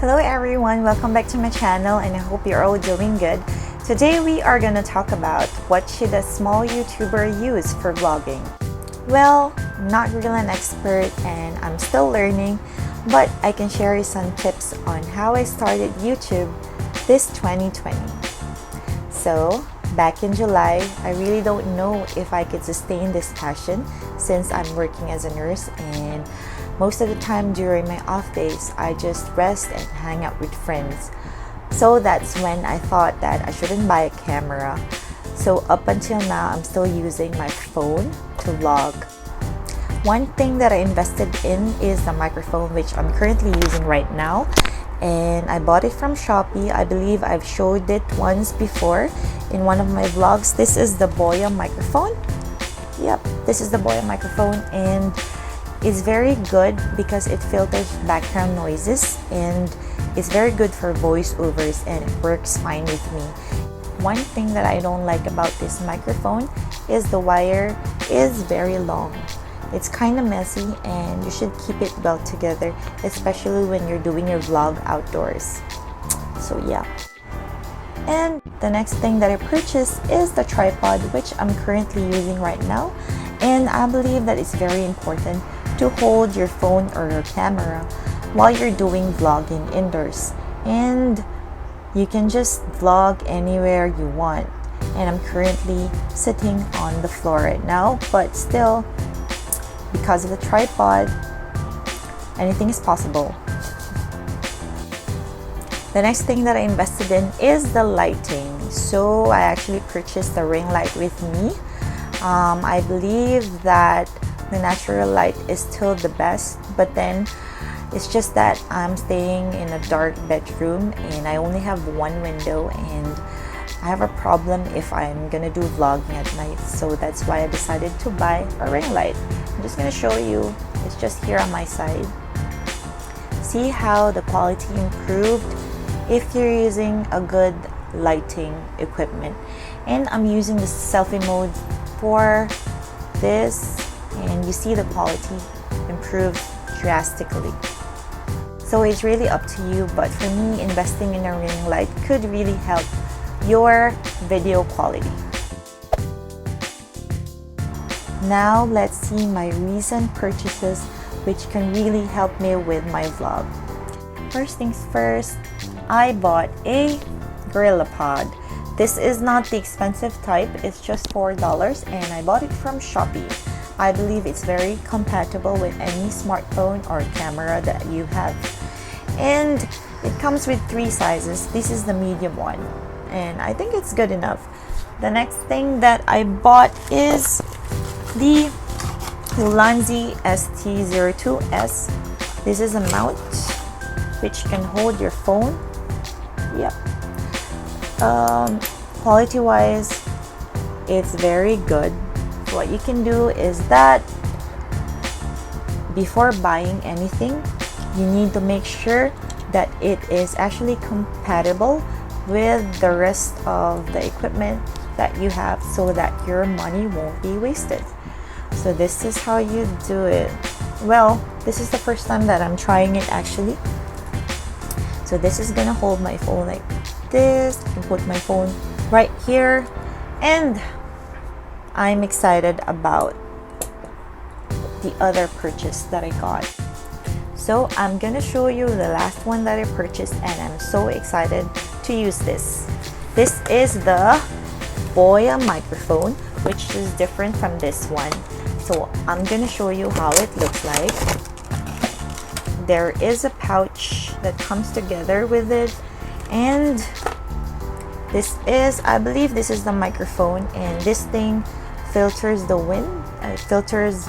Hello everyone, welcome back to my channel and I hope you're all doing good. Today we are gonna talk about what should a small YouTuber use for vlogging. Well, I'm not really an expert and I'm still learning, but I can share you some tips on how I started YouTube this 2020. So, back in July, I really don't know if I could sustain this passion since I'm working as a nurse, and most of the time during my off days, I just rest and hang out with friends. So that's when I thought that I shouldn't buy a camera. So up until now, I'm still using my phone to vlog. One thing that I invested in is the microphone, which I'm currently using right now. And I bought it from Shopee. I believe I've showed it once before in one of my vlogs. This is the Boya microphone. Yep, this is the Boya microphone, and it's very good because it filters background noises and it's very good for voiceovers and it works fine with me. One thing that I don't like about this microphone is the wire is very long. It's kind of messy and you should keep it well together, especially when you're doing your vlog outdoors. So yeah. And the next thing that I purchased is the tripod, which I'm currently using right now. And I believe that it's very important to hold your phone or your camera while you're doing vlogging indoors. And you can just vlog anywhere you want. And I'm currently sitting on the floor right now, but still, because of the tripod, anything is possible. The next thing that I invested in is the lighting. So I actually purchased the ring light with me. I believe that the natural light is still the best, but then it's just that I'm staying in a dark bedroom and I only have one window, and I have a problem if I'm gonna do vlogging at night. So that's why I decided to buy a ring light. I'm just gonna show you. It's just here on my side. See how the quality improved if you're using a good lighting equipment. And I'm using the selfie mode for this, and you see the quality improved drastically. So it's really up to you, but for me, investing in a ring light could really help your video quality. Now let's see my recent purchases, which can really help me with my vlog. First things first, I bought a Gorilla Pod. This is not the expensive type, it's just $4 and I bought it from Shopee. I believe it's very compatible with any smartphone or camera that you have. And it comes with 3 sizes. This is the medium one, and I think it's good enough. The next thing that I bought is the Ulanzi ST02S. This is a mount which can hold your phone. Yep. Quality wise, it's very good. What you can do is that before buying anything, you need to make sure that it is actually compatible with the rest of the equipment that you have, so that your money won't be wasted. So this is how you do it. Well, this is the first time that I'm trying it actually. So this is gonna hold my phone like this. I can put my phone right here, and I'm excited about the other purchase that I got. So I'm gonna show you the last one that I purchased, and I'm so excited to use this. This is the Boya microphone, which is different from this one. So I'm gonna show you how it looks like. There is a pouch that comes together with it, and this is, I believe this is the microphone, and this thing filters the wind, it filters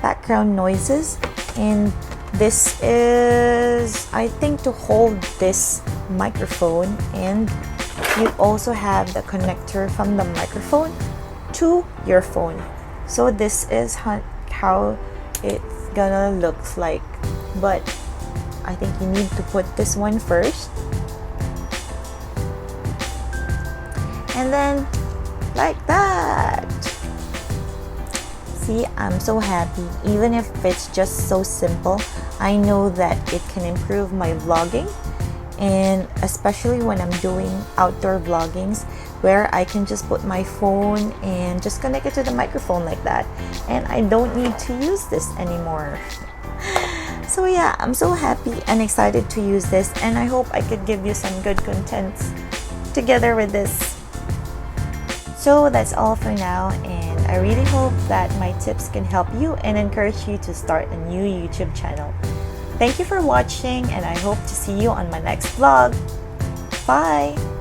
background noises, and this is, I think, to hold this microphone. And you also have the connector from the microphone to your phone. So this is how it's gonna look like, but I think you need to put this one first, and then like that. See, I'm so happy. Even if it's just so simple, I know that it can improve my vlogging and especially when I'm doing outdoor vloggings where I can just put my phone and just connect it to the microphone like that, and I don't need to use this anymore. So yeah, I'm so happy and excited to use this, and I hope I could give you some good content together with this. So that's all for now, and I really hope that my tips can help you and encourage you to start a new YouTube channel. Thank you for watching, and I hope to see you on my next vlog. Bye!